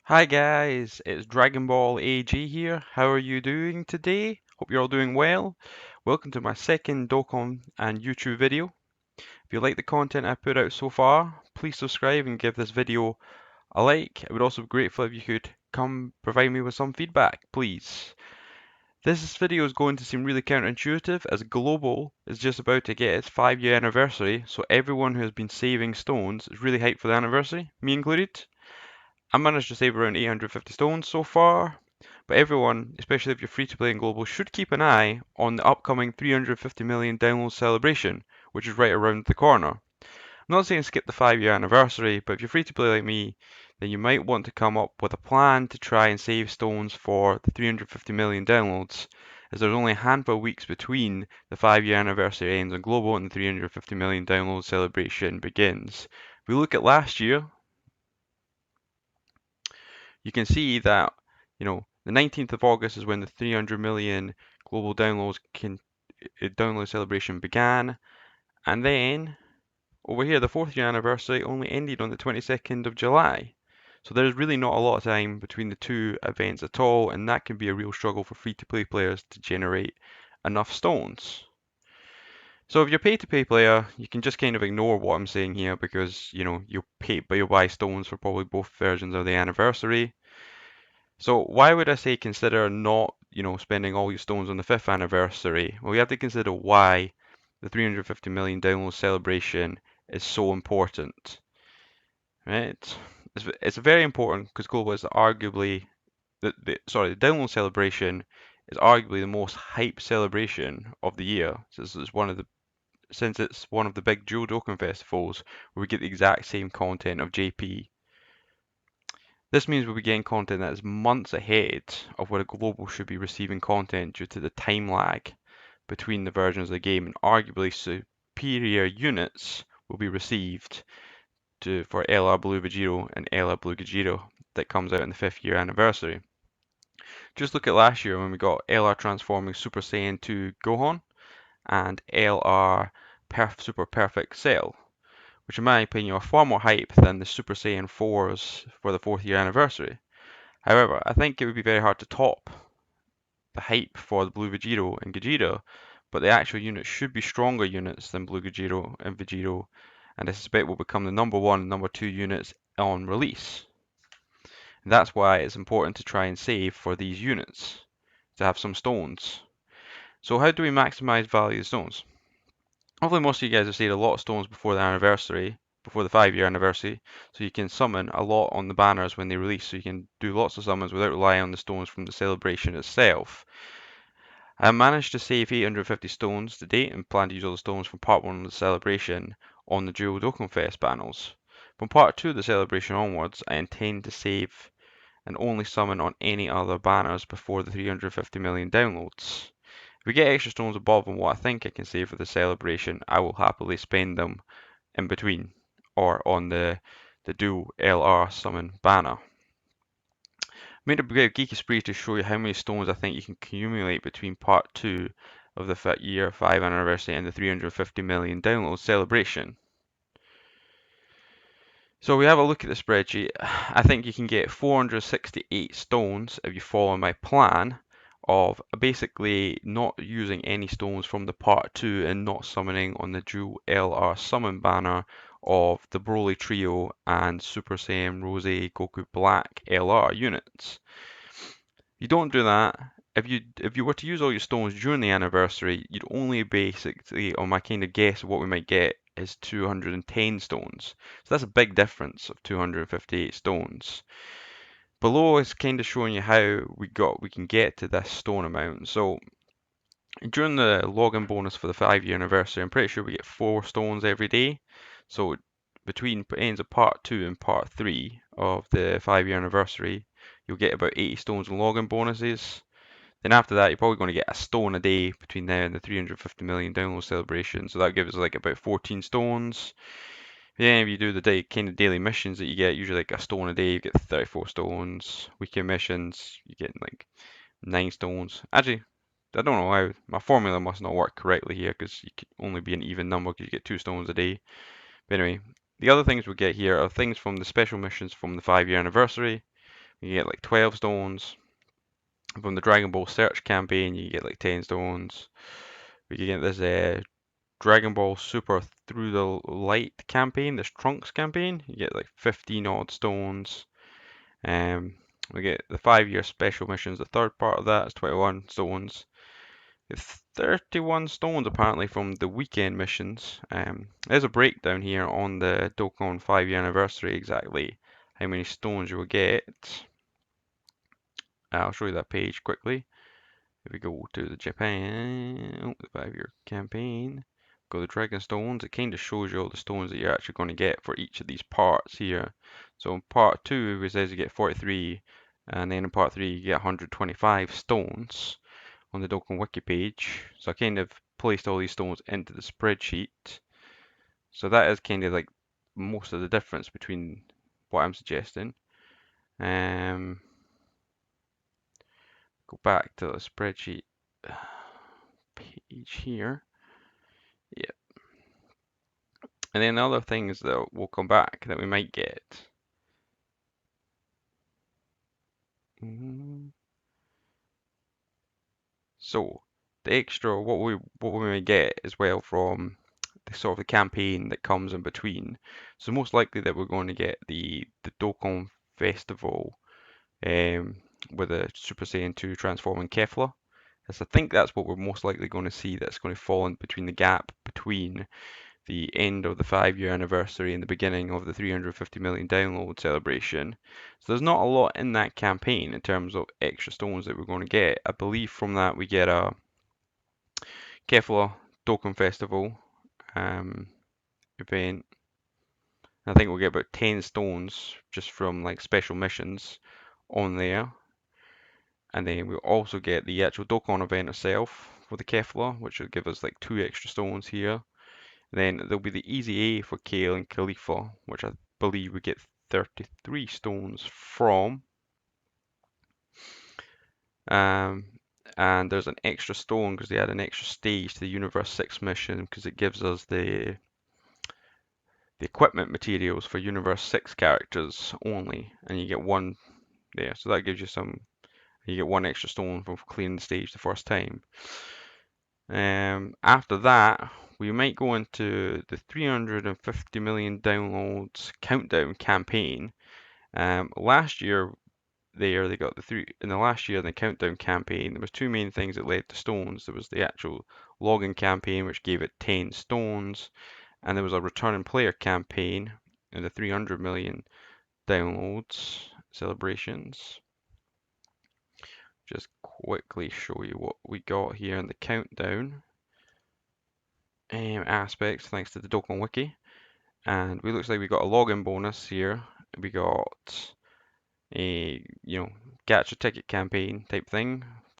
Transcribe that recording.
Hi guys, it's Dragonball AG here. How are you doing today? Hope you're all doing well. Welcome to my second Dokkan and YouTube video. If you like the content I put out so far, please subscribe and give this video a like. I would also be grateful if you could come provide me with some feedback, please. This video is going to seem really counterintuitive as Global is just about to get its 5-year anniversary, so everyone who has been saving stones is really hyped for the anniversary, me included. I managed to save around 850 stones so far, but everyone, especially if you're free to play in global, should keep an eye on the upcoming 350 million download celebration, which is right around the corner. I'm not saying skip the 5-year anniversary, but if you're free to play like me, then you might want to come up with a plan to try and save stones for the 350 million downloads, as there's only a handful of weeks between the 5-year anniversary ends on global and the 350 million download celebration begins. If we look at last year, you can see that, the 19th of August is when the 300 million global download celebration began, and then over here, the 4th year anniversary only ended on the 22nd of July. So there's really not a lot of time between the two events at all, and that can be a real struggle for free-to-play players to generate enough stones. So if you're pay-to-play player, you can just kind of ignore what I'm saying here because, you'll buy stones for probably both versions of the anniversary. So why would I say consider not, spending all your stones on the 5th anniversary? Well, you have to consider why the 350 million download celebration is so important, right? It's very important because Global is arguably the download celebration is arguably the most hype celebration of the year. Since it's one of the big dual Dokkan festivals where we get the exact same content of JP. This means we'll be getting content that is months ahead of where a global should be receiving content due to the time lag between the versions of the game, and arguably superior units will be received for LR Blue Vegito and LR Blue Gogeta that comes out in the 5th year anniversary. Just look at last year when we got LR transforming Super Saiyan 2 Gohan and LR Super Perfect Cell, which in my opinion are far more hype than the Super Saiyan 4s for the 4th year anniversary. However, I think it would be very hard to top the hype for the Blue Vegito and Gogeta, but the actual units should be stronger units than Blue Gogeta and Vegito, and I suspect will become the number 1 and number 2 units on release. And that's why it's important to try and save for these units, to have some stones. So how do we maximize value of stones? Hopefully most of you guys have saved a lot of stones before the 5-year anniversary, so you can summon a lot on the banners when they release, so you can do lots of summons without relying on the stones from the celebration itself. I managed to save 850 stones to date and plan to use all the stones from part 1 of the celebration on the dual Dokkan Fest panels. From part 2 of the celebration onwards, I intend to save and only summon on any other banners before the 350 million downloads. If we get extra stones above and what I think I can save for the celebration, I will happily spend them in between or on the dual LR summon banner. Made a bit of geeky spree to show you how many stones I think you can accumulate between part 2 of the year 5 anniversary and the 350 million download celebration. So we have a look at the spreadsheet. I think you can get 468 stones if you follow my plan of basically not using any stones from the part 2 and not summoning on the dual LR summon banner of the Broly Trio and Super Saiyan Rose Goku Black LR units. You don't do that. If you were to use all your stones during the anniversary, you'd only basically, on my kind of guess of what we might get, is 210 stones. So that's a big difference of 258 stones. Below is kind of showing you how we can get to this stone amount. So during the login bonus for the 5-year anniversary, I'm pretty sure we get 4 stones every day. So between ends of part 2 and part 3 of the 5-year anniversary, you'll get about 80 stones in login bonuses. Then after that, you're probably going to get a stone a day between now and the 350 million download celebration. So that gives us like about 14 stones. Then if you do the kind of daily missions that you get, usually like a stone a day, you get 34 stones. Weekend missions, you get like 9 stones. Actually, I don't know how, my formula must not work correctly here because you can only be an even number because you get 2 stones a day. But anyway, the other things we get here are things from the special missions from the 5-year anniversary. You get like 12 stones. From the Dragon Ball search campaign, you get like 10 stones. We can get this Dragon Ball Super Through the Light campaign, this Trunks campaign. You get like 15 odd stones. Um, we get the 5-year special missions. The third part of that is 21 stones. It's 31 stones apparently from the weekend missions. There's a breakdown here on the Dokkan 5-year anniversary exactly how many stones you will get. I'll show you that page quickly. If we go to the Japan, the 5-year campaign, go to Dragon Stones, it kind of shows you all the stones that you're actually going to get for each of these parts here. So in part 2, it says you get 43, and then in part 3, you get 125 stones on the Dokkan Wiki page. So I kind of placed all these stones into the spreadsheet. So that is kind of like most of the difference between what I'm suggesting. Go back to the spreadsheet page here. Yeah. And then the other things that will come back that we might get. So the extra what we may get as well from the sort of the campaign that comes in between. So most likely that we're going to get the Dokkan Festival with a Super Saiyan 2 transforming Kefla. As I think that's what we're most likely going to see that's going to fall in between the gap between the end of the 5-year anniversary and the beginning of the 350 million download celebration. So there's not a lot in that campaign in terms of extra stones that we're going to get. I believe from that we get a Kefla Dokkan Festival event. I think we'll get about 10 stones just from like special missions on there. And then we'll also get the actual Dokkan event itself for the Kefla, which will give us like 2 extra stones here. Then there'll be the Easy A for Kale and Khalifa, which I believe we get 33 stones from. And there's an extra stone because they add an extra stage to the Universe 6 mission because it gives us the equipment materials for Universe 6 characters only, and you get one there. So that gives you you get 1 extra stone from clearing the stage the first time. After that, we might go into the 350 million downloads countdown campaign. Last year, they got in the last year in the countdown campaign. There was 2 main things that led to stones. There was the actual login campaign, which gave it 10 stones, and there was a returning player campaign in the 300 million downloads celebrations. Just quickly show you what we got here in the countdown aspects, thanks to the Dokkan Wiki. And we looks like we got a login bonus here. We got a gacha ticket campaign type thing